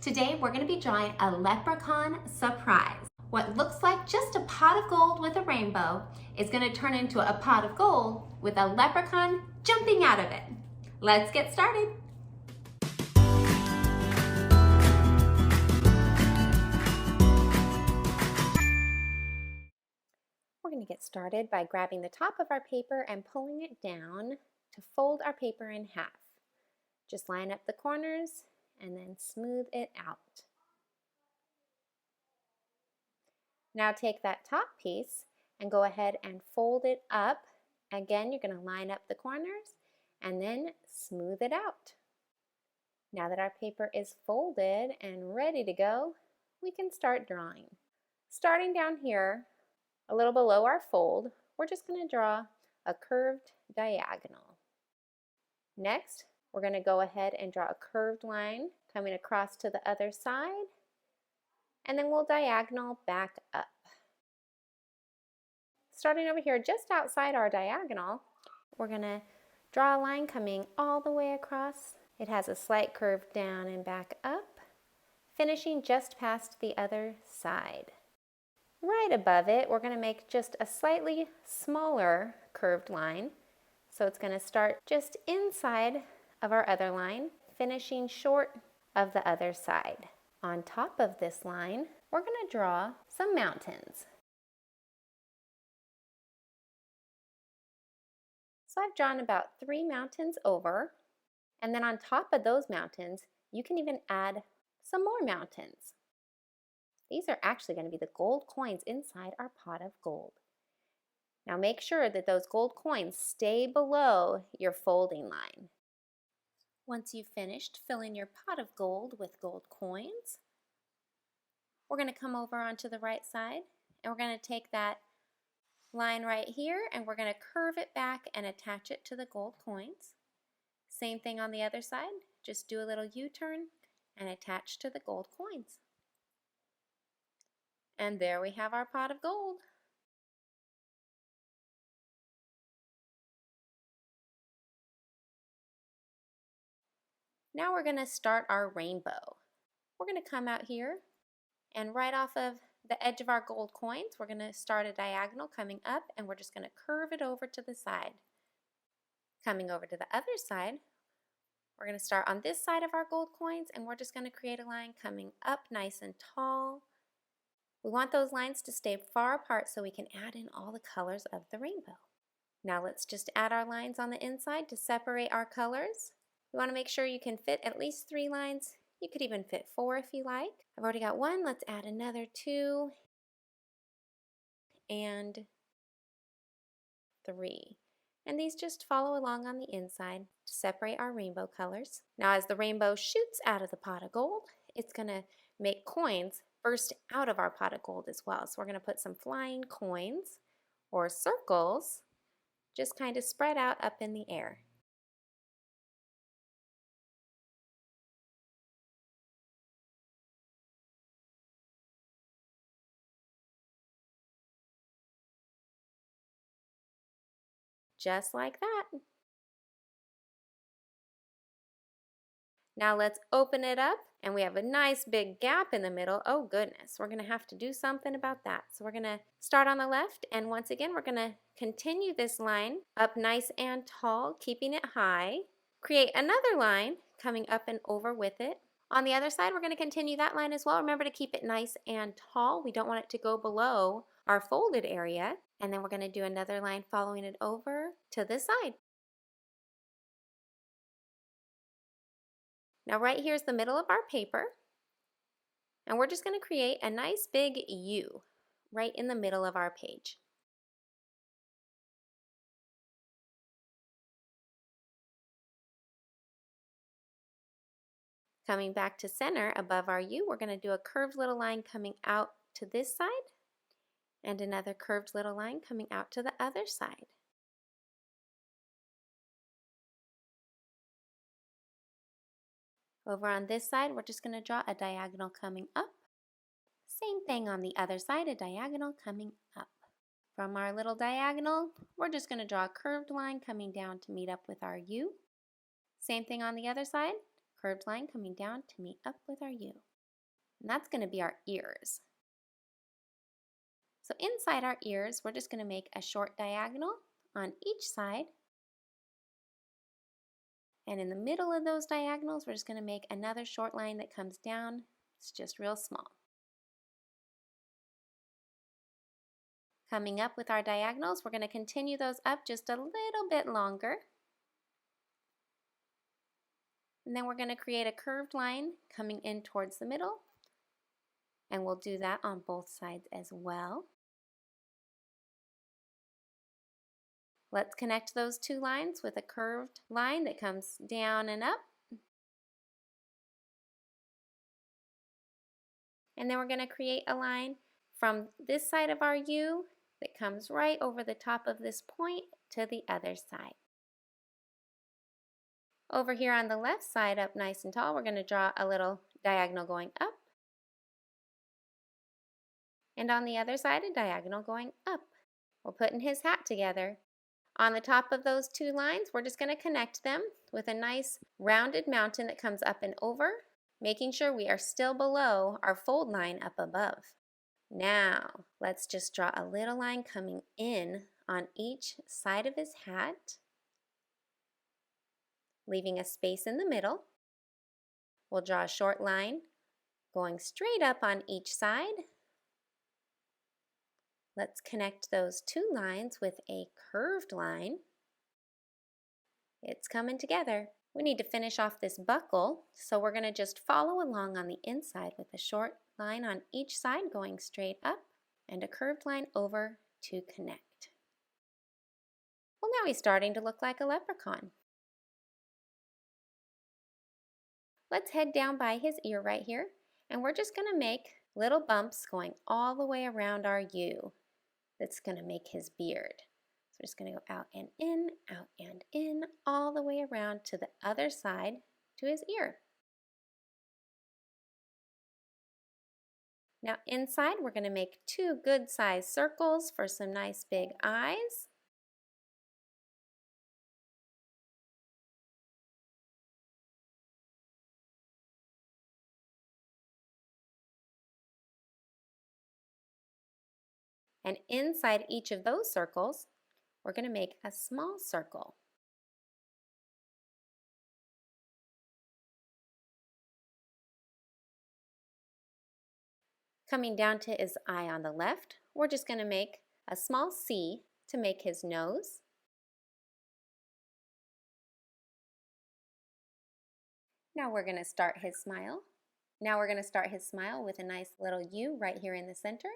Today we're going to be drawing a leprechaun surprise. What looks like just a pot of gold with a rainbow is going to turn into a pot of gold with a leprechaun jumping out of it. Let's get started. We're going to get started by grabbing the top of our paper and pulling it down to fold our paper in half. Just line up the corners and then smooth it out. Now take that top piece and go ahead and fold it up. Again, you're going to line up the corners and then smooth it out. Now that our paper is folded and ready to go, we can start drawing. Starting down here, a little below our fold, we're just going to draw a curved diagonal. Next, we're going to go ahead and draw a curved line coming across to the other side, and then we'll diagonal back up. Starting over here just outside our diagonal, we're going to draw a line coming all the way across. It has a slight curve down and back up, finishing just past the other side. Right above it, we're going to make just a slightly smaller curved line. So it's going to start just inside of our other line, finishing short of the other side. On top of this line, we're going to draw some mountains. So I've drawn about 3 mountains over, and then on top of those mountains, you can even add some more mountains. These are actually going to be the gold coins inside our pot of gold. Now make sure that those gold coins stay below your folding line. Once you've finished filling your pot of gold with gold coins, we're going to come over onto the right side and we're going to take that line right here and we're going to curve it back and attach it to the gold coins. Same thing on the other side, just do a little U-turn and attach to the gold coins. And there we have our pot of gold. Now we're going to start our rainbow. We're going to come out here and right off of the edge of our gold coins, we're going to start a diagonal coming up and we're just going to curve it over to the side. Coming over to the other side, we're going to start on this side of our gold coins and we're just going to create a line coming up nice and tall. We want those lines to stay far apart so we can add in all the colors of the rainbow. Now let's just add our lines on the inside to separate our colors. You want to make sure you can fit at least 3 lines. You could even fit 4 if you like. I've already got 1. Let's add another 2 and 3. And these just follow along on the inside to separate our rainbow colors. Now as the rainbow shoots out of the pot of gold, it's going to make coins burst out of our pot of gold as well. So we're going to put some flying coins or circles just kind of spread out up in the air. Just like that. Now let's open it up and we have a nice big gap in the middle. Oh goodness, we're going to have to do something about that. So we're going to start on the left and once again we're going to continue this line up nice and tall, keeping it high. Create another line coming up and over with it. On the other side we're going to continue that line as well. Remember to keep it nice and tall. We don't want it to go below our folded area. And then we're going to do another line following it over to this side. Now right here is the middle of our paper, and we're just going to create a nice big U right in the middle of our page. Coming back to center above our U, we're going to do a curved little line coming out to this side and another curved little line coming out to the other side. Over on this side, we're just going to draw a diagonal coming up. Same thing on the other side, a diagonal coming up. From our little diagonal, we're just going to draw a curved line coming down to meet up with our U. Same thing on the other side, Curved line coming down to meet up with our U. And that's going to be our ears. So inside our ears, we're just going to make a short diagonal on each side. And in the middle of those diagonals, we're just going to make another short line that comes down. It's just real small. Coming up with our diagonals, we're going to continue those up just a little bit longer. And then we're going to create a curved line coming in towards the middle. And we'll do that on both sides as well. Let's connect those two lines with a curved line that comes down and up. And then we're going to create a line from this side of our U that comes right over the top of this point to the other side. Over here on the left side, up nice and tall, we're going to draw a little diagonal going up. And on the other side, a diagonal going up. We're putting his hat together. On the top of those two lines, we're just going to connect them with a nice rounded mountain that comes up and over, making sure we are still below our fold line up above. Now, let's just draw a little line coming in on each side of his hat, leaving a space in the middle. We'll draw a short line going straight up on each side. Let's connect those two lines with a curved line. It's coming together. We need to finish off this buckle, so we're going to just follow along on the inside with a short line on each side going straight up and a curved line over to connect. Well, now he's starting to look like a leprechaun. Let's head down by his ear right here, and we're just going to make little bumps going all the way around our U. That's going to make his beard. So we're just going to go out and in, all the way around to the other side to his ear. Now inside, we're going to make two good-sized circles for some nice big eyes. And inside each of those circles, we're going to make a small circle. Coming down to his eye on the left, we're just going to make a small C to make his nose. Now we're going to start his smile. Now we're going to start his smile with a nice little U right here in the center.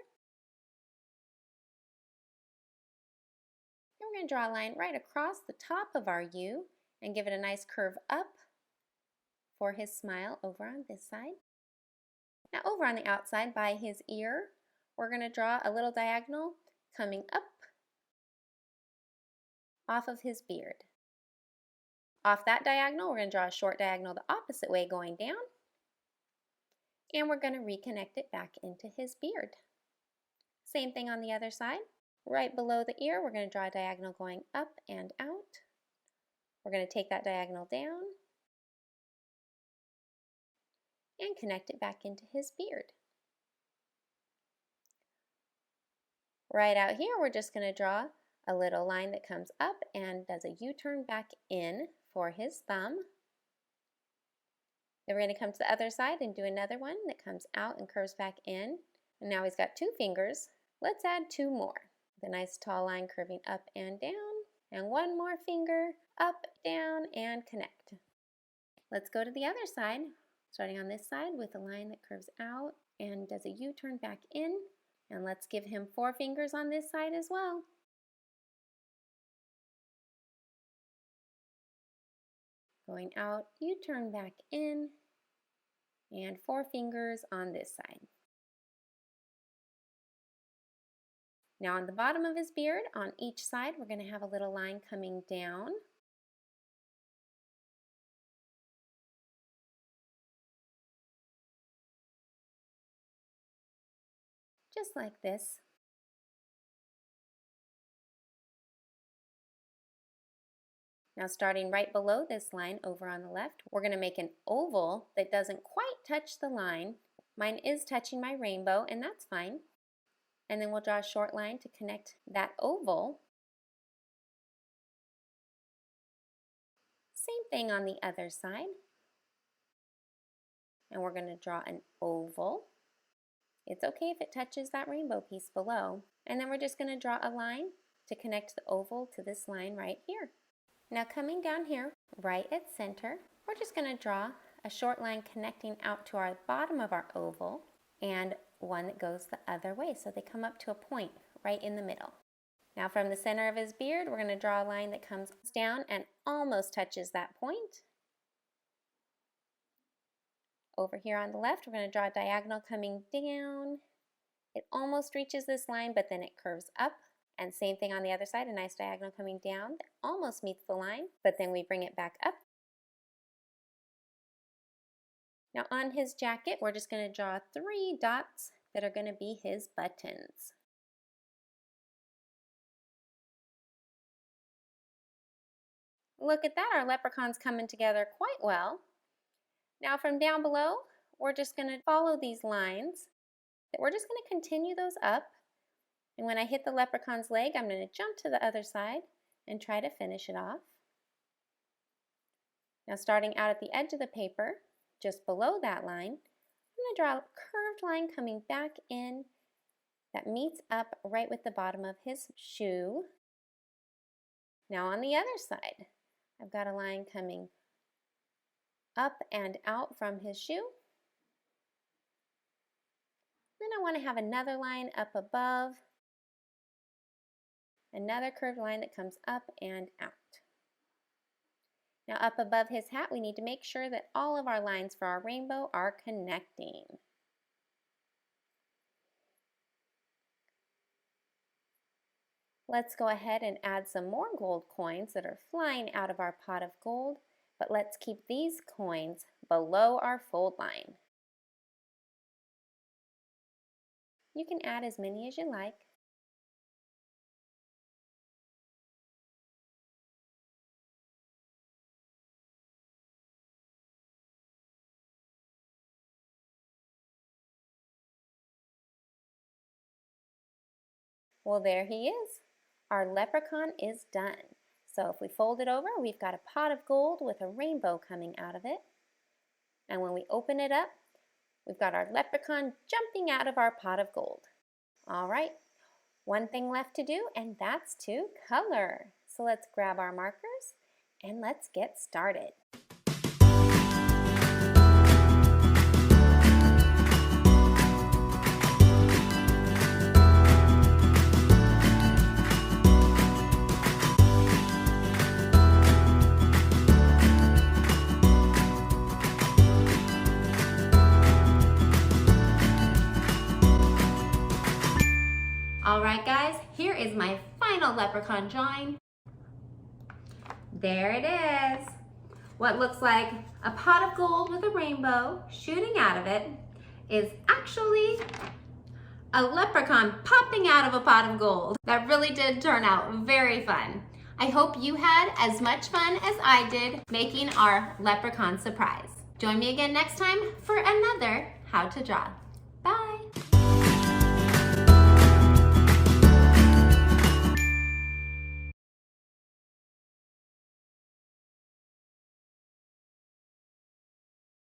And we're going to draw a line right across the top of our U and give it a nice curve up for his smile over on this side. Now over on the outside by his ear, we're going to draw a little diagonal coming up off of his beard. Off that diagonal, we're going to draw a short diagonal the opposite way going down, and we're going to reconnect it back into his beard. Same thing on the other side. Right below the ear, we're going to draw a diagonal going up and out. We're going to take that diagonal down and connect it back into his beard. Right out here, we're just going to draw a little line that comes up and does a U-turn back in for his thumb. Then we're going to come to the other side and do another one that comes out and curves back in. And now he's got two fingers. Let's add two more. The nice tall line curving up and down, and one more finger up, down, and connect. Let's go to the other side, starting on this side with a line that curves out and does a U-turn back in, and let's give him four fingers on this side as well. Going out, U-turn back in, and four fingers on this side. Now on the bottom of his beard, on each side, we're going to have a little line coming down. Just like this. Now starting right below this line over on the left, we're going to make an oval that doesn't quite touch the line. Mine is touching my rainbow, and that's fine. And then we'll draw a short line to connect that oval. Same thing on the other side. And we're going to draw an oval. It's okay if it touches that rainbow piece below. And then we're just going to draw a line to connect the oval to this line right here. Now coming down here, right at center, we're just going to draw a short line connecting out to our bottom of our oval and one that goes the other way, so they come up to a point right in the middle. Now from the center of his beard, we're going to draw a line that comes down and almost touches that point. Over here on the left, we're going to draw a diagonal coming down. It almost reaches this line, but then it curves up. And same thing on the other side, a nice diagonal coming down that almost meets the line, but then we bring it back up. Now on his jacket, we're just going to draw 3 dots that are going to be his buttons. Look at that, our leprechaun's coming together quite well. Now from down below, we're just going to follow these lines. We're just going to continue those up. And when I hit the leprechaun's leg, I'm going to jump to the other side and try to finish it off. Now starting out at the edge of the paper, just below that line, I'm going to draw a curved line coming back in that meets up right with the bottom of his shoe. Now on the other side, I've got a line coming up and out from his shoe. Then I want to have another line up above. Another curved line that comes up and out. Now up above his hat, we need to make sure that all of our lines for our rainbow are connecting. Let's go ahead and add some more gold coins that are flying out of our pot of gold, but let's keep these coins below our fold line. You can add as many as you like. Well, there he is. Our leprechaun is done. So if we fold it over, we've got a pot of gold with a rainbow coming out of it. And when we open it up, we've got our leprechaun jumping out of our pot of gold. All right, one thing left to do, and that's to color. So let's grab our markers and let's get started. Alright guys, here is my final leprechaun drawing. There it is. What looks like a pot of gold with a rainbow shooting out of it is actually a leprechaun popping out of a pot of gold. That really did turn out very fun. I hope you had as much fun as I did making our leprechaun surprise. Join me again next time for another How to Draw.